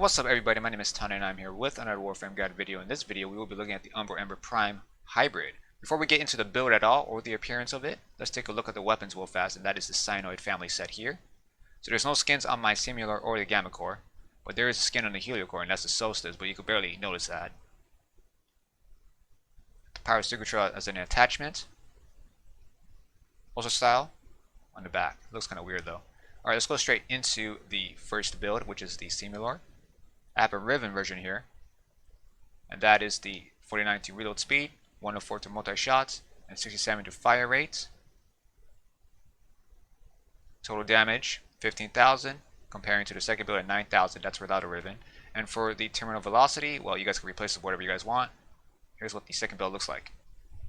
What's up everybody, my name is Tonny and I'm here with another Warframe guide video. In this video we will be looking at the Umbral Ember Prime Hybrid. Before we get into the build at all or the appearance of it, let's take a look at the weapons real fast, and that is the Synoid family set here. So there's no skins on my Simular or the Gamma Core, but there is a skin on the Heliocore, and that's the Solstice, but you can barely notice that. The Power Signature as an attachment. Also style on the back. Looks kind of weird though. Alright, let's go straight into the first build, which is the Simular. I have a Riven version here, and that is the 49 to reload speed, 104 to multi-shots, and 67 to fire rate. Total damage, 15,000, comparing to the second build at 9,000, that's without a Riven. And for the terminal velocity, well, you guys can replace it with whatever you guys want. Here's what the second build looks like.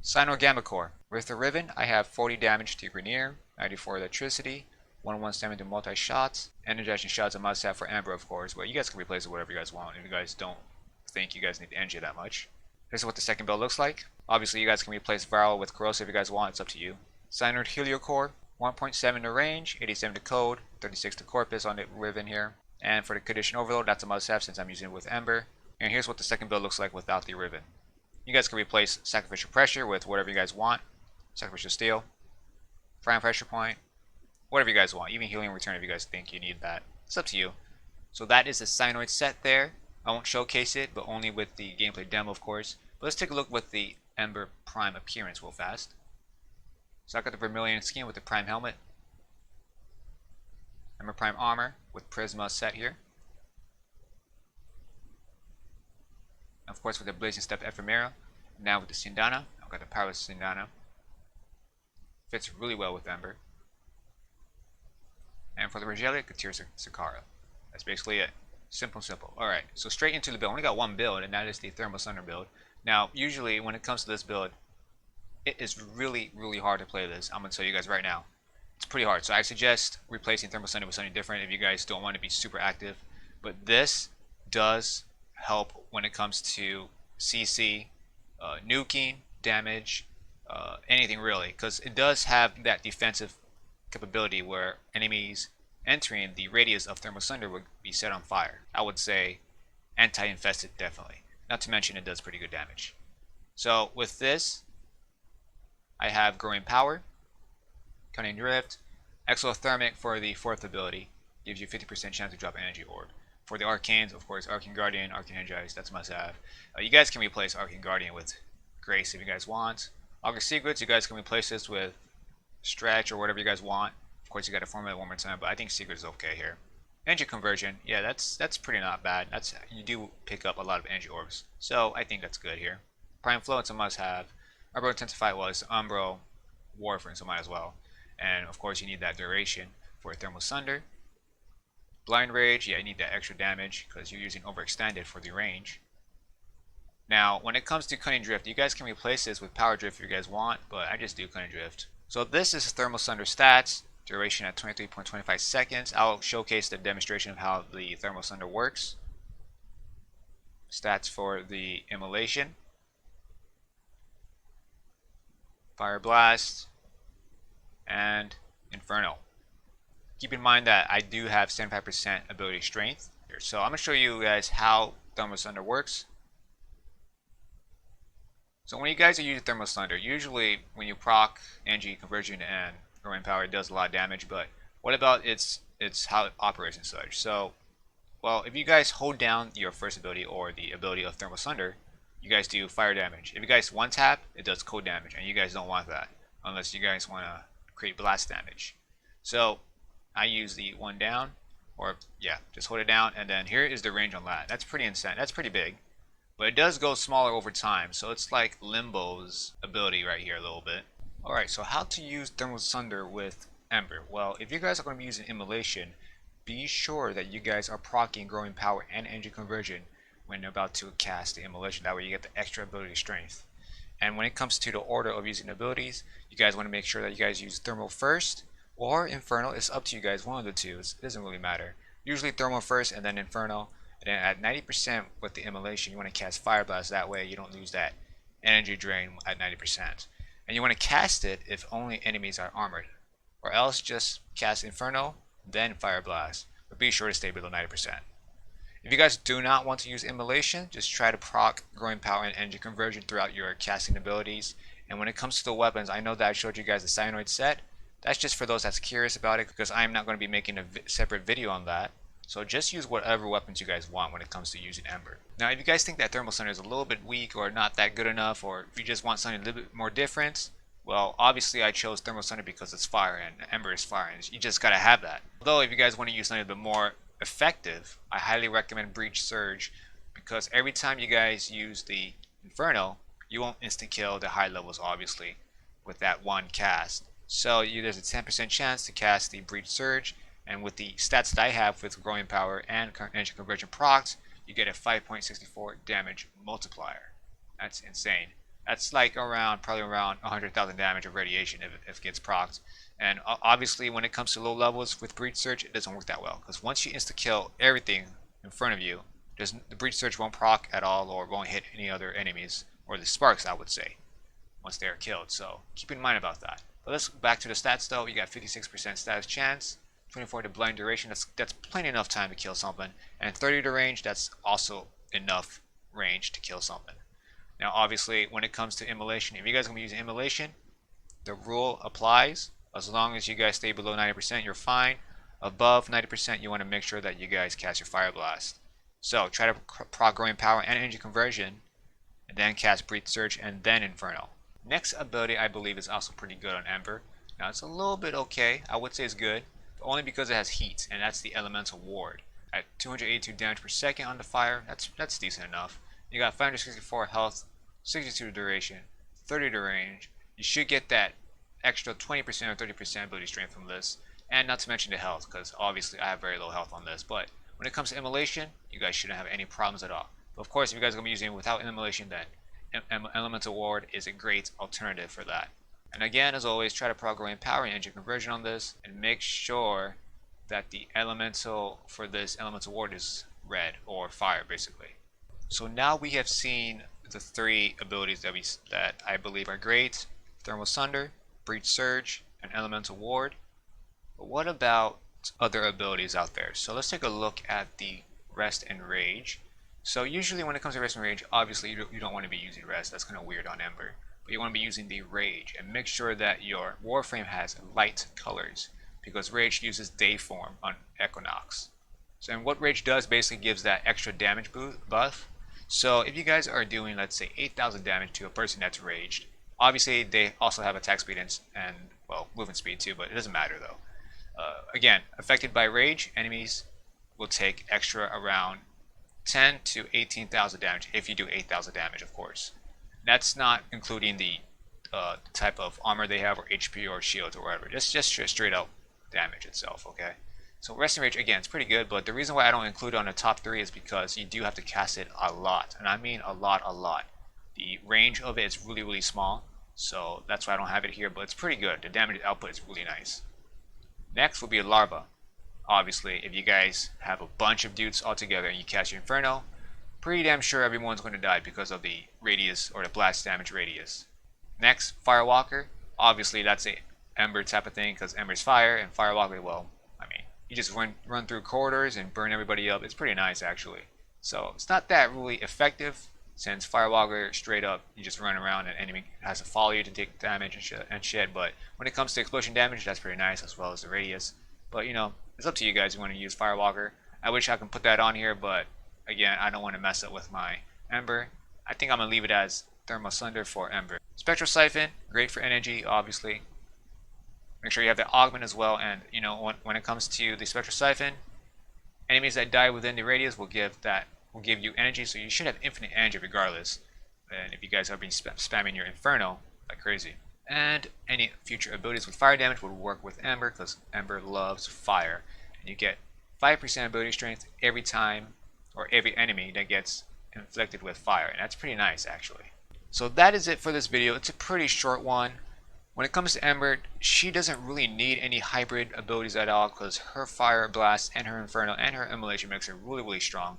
Synoid Gamma Core. With the Riven, I have 40 damage to Grenier, 94 electricity, 117 to multi-shots. Energizing shots a must-have for Amber, of course, but you guys can replace it with whatever you guys want if you guys don't think you guys need energy that much. Here's what the second build looks like. Obviously, you guys can replace Viral with Corrosive if you guys want, it's up to you. Synoid Heliocore, 1.7 to range, 87 to code, 36 to corpus on the Riven here. And for the Condition Overload, that's a must-have since I'm using it with Ember. And here's what the second build looks like without the Riven. You guys can replace Sacrificial Pressure with whatever you guys want. Sacrificial Steel, Prime Pressure Point, whatever you guys want, even Healing Return if you guys think you need that. It's up to you. So that is the Synoid set there. I won't showcase it, but only with the gameplay demo, of course. But let's take a look with the Ember Prime appearance real fast. So I got the Vermilion skin with the Prime helmet, Ember Prime armor with Prisma set here. Of course with the Blazing Step Ephemera. Now with the Sindana, I've got the Powerless Sindana. Fits really well with Ember. And for the Regalia, Katir Sakara. That's basically it. Simple. Alright, so straight into the build. I only got one build, and that is the Thermal Sunder build. Now, usually when it comes to this build, it is really hard to play this. I'm going to tell you guys right now. It's pretty hard. So I suggest replacing Thermal Sunder with something different if you guys don't want to be super active. But this does help when it comes to CC, nuking, damage, anything really. Because it does have that defensive capability where enemies entering the radius of Thermal Sunder would be set on fire. I would say anti-infested definitely. Not to mention it does pretty good damage. So with this, I have Growing Power, Cunning Drift, Exothermic for the fourth ability, gives you 50% chance to drop Energy Orb. For the Arcanes, of course, Arcane Guardian, Arcane Energize, that's must have. You guys can replace Arcane Guardian with Grace if you guys want. August Secrets, you guys can replace this with Stretch or whatever you guys want. Of course, you got to formulate one more time, but I think Secret is okay here. Energy Conversion, yeah, that's pretty not bad. You do pick up a lot of energy orbs, so I think that's good here. Prime Flow, it's a must-have. Umbral Intensify was Umbral Warframe, so might as well. And of course, you need that duration for Thermal Sunder. Blind Rage, yeah, you need that extra damage because you're using Overextended for the range. Now, when it comes to Cunning Drift, you guys can replace this with Power Drift if you guys want, but I just do Cunning Drift. So this is Thermal Sunder stats, duration at 23.25 seconds. I'll showcase the demonstration of how the Thermal Sunder works. Stats for the Immolation, Fire Blast, and Inferno. Keep in mind that I do have 75% ability strength. So I'm going to show you guys how Thermal Sunder works. So when you guys are using Thermal Sunder, usually when you proc energy conversion and growing power, it does a lot of damage, but what about its how it operates and such? So, well, if you guys hold down your first ability or the ability of Thermal Sunder, you guys do fire damage. If you guys one tap, it does cold damage, and you guys don't want that unless you guys want to create blast damage. So I use the one down, or yeah, just hold it down, and then here is the range on that. That's pretty insane. That's pretty big. But it does go smaller over time, so it's like Limbo's ability right here a little bit. Alright, so how to use Thermal Sunder with Ember? Well, if you guys are going to be using Immolation, be sure that you guys are proccing Growing Power and Energy Conversion when you're about to cast the Immolation. That way you get the extra ability strength. And when it comes to the order of using abilities, you guys want to make sure that you guys use Thermal first, or Inferno. It's up to you guys, one of the two. It doesn't really matter. Usually Thermal first and then Inferno. And then at 90% with the Immolation, you want to cast Fire Blast. That way you don't lose that energy drain at 90%. And you want to cast it if only enemies are armored. Or else just cast Inferno, then Fire Blast. But be sure to stay below 90%. If you guys do not want to use Immolation, just try to proc Growing Power and Energy Conversion throughout your casting abilities. And when it comes to the weapons, I know that I showed you guys the Synoid set. That's just for those that's curious about it, because I'm not going to be making a separate video on that. So just use whatever weapons you guys want when it comes to using Ember. Now if you guys think that Thermal Sunder is a little bit weak or not that good enough, or if you just want something a little bit more different, well, obviously I chose Thermal Sunder because it's fire and Ember is fire, and you just gotta have that. Although if you guys want to use something a bit more effective, I highly recommend Breach Surge, because every time you guys use the Inferno, you won't instant kill the high levels obviously with that one cast. So there's a 10% chance to cast the Breach Surge, and with the stats that I have with Growing Power and Energy Conversion procs, you get a 5.64 damage multiplier. That's insane. That's like probably around 100,000 damage of radiation if it gets procced. And obviously when it comes to low levels with Breach Surge, it doesn't work that well, because once you insta-kill everything in front of you, the Breach Surge won't proc at all or won't hit any other enemies, or the sparks I would say, once they are killed. So keep in mind about that. But let's go back to the stats though. You got 56% status chance, 24 to blind duration, that's plenty enough time to kill something, and 30 to range, that's also enough range to kill something. Now obviously when it comes to Immolation, if you guys are going to be using Immolation, the rule applies. As long as you guys stay below 90%, you're fine. Above 90%, you want to make sure that you guys cast your Fire Blast. So try to proc Growing Power and Energy Conversion, and then cast Breach Surge and then Inferno. Next ability I believe is also pretty good on Ember. Now it's a little bit okay, I would say it's good, but only because it has heat, and that's the Elemental Ward. At 282 damage per second on the fire, that's decent enough. You got 564 health, 62 duration, 30 to range. You should get that extra 20% or 30% ability strength from this, and not to mention the health, because obviously I have very low health on this. But when it comes to Immolation, you guys shouldn't have any problems at all. But of course, if you guys are going to be using it without Immolation, then Elemental Ward is a great alternative for that. And again, as always, try to proc Growing Power and Energy Conversion on this, and make sure that the elemental for this Elemental Ward is red or fire basically. So now we have seen the three abilities that I believe are great: Thermal Sunder, Breach Surge, and Elemental Ward. But what about other abilities out there? So let's take a look at the Rest and Rage. So usually when it comes to Rest and Rage, obviously you don't want to be using Rest, that's kind of weird on Ember. But you want to be using the Rage, and make sure that your Warframe has light colors, because Rage uses day form on Equinox. So and what Rage does basically gives that extra damage buff. So if you guys are doing, let's say, 8,000 damage to a person that's raged, obviously they also have attack speed and well, movement speed too, but it doesn't matter though. Again, affected by Rage, enemies will take extra around 10 to 18,000 damage if you do 8,000 damage, of course. That's not including the type of armor they have, or HP, or shields, or whatever. Just straight up damage itself, okay? So Rest and Rage, again, it's pretty good, but the reason why I don't include it on the top 3 is because you do have to cast it a lot, and I mean a lot. The range of it is really small, so that's why I don't have it here, but it's pretty good. The damage output is really nice. Next will be Larva. Obviously, if you guys have a bunch of dudes all together and you cast your Inferno, pretty damn sure everyone's going to die because of the radius, or the blast damage radius. Next, Firewalker. Obviously that's a Ember type of thing, because Ember's fire, and Firewalker, well, I mean, you just run through corridors and burn everybody up. It's pretty nice actually. So it's not that really effective, since Firewalker straight up you just run around and enemy has to follow you to take damage and shit. But when it comes to explosion damage, that's pretty nice, as well as the radius. But you know, it's up to you guys if you want to use Firewalker. I wish I could put that on here, but again, I don't want to mess up with my Ember. I think I'm gonna leave it as Thermal Sunder for Ember. Spectral Siphon, great for energy, obviously. Make sure you have the augment as well, and you know, when it comes to the Spectral Siphon, enemies that die within the radius will give you energy, so you should have infinite energy regardless. And if you guys have been spamming your Inferno like crazy. And any future abilities with fire damage would work with Ember, because Ember loves fire. And you get 5% ability strength every time, or every enemy that gets inflicted with fire, and that's pretty nice actually. So that is it for this video. It's a pretty short one. When it comes to Ember, she doesn't really need any hybrid abilities at all, because her Fire Blast and her Inferno and her Immolation makes her really strong.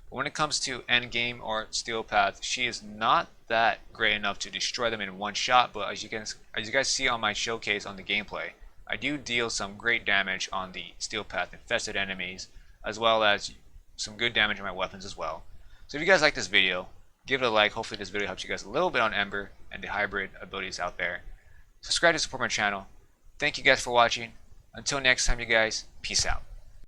But when it comes to Endgame or Steel Path, she is not that great enough to destroy them in one shot, but as you guys see on my showcase on the gameplay, I do deal some great damage on the Steel Path infested enemies, as well as some good damage on my weapons as well. So if you guys like this video, give it a like. Hopefully this video helps you guys a little bit on Ember and the hybrid abilities out there. Subscribe to support my channel. Thank you guys for watching. Until next time, you guys, peace out.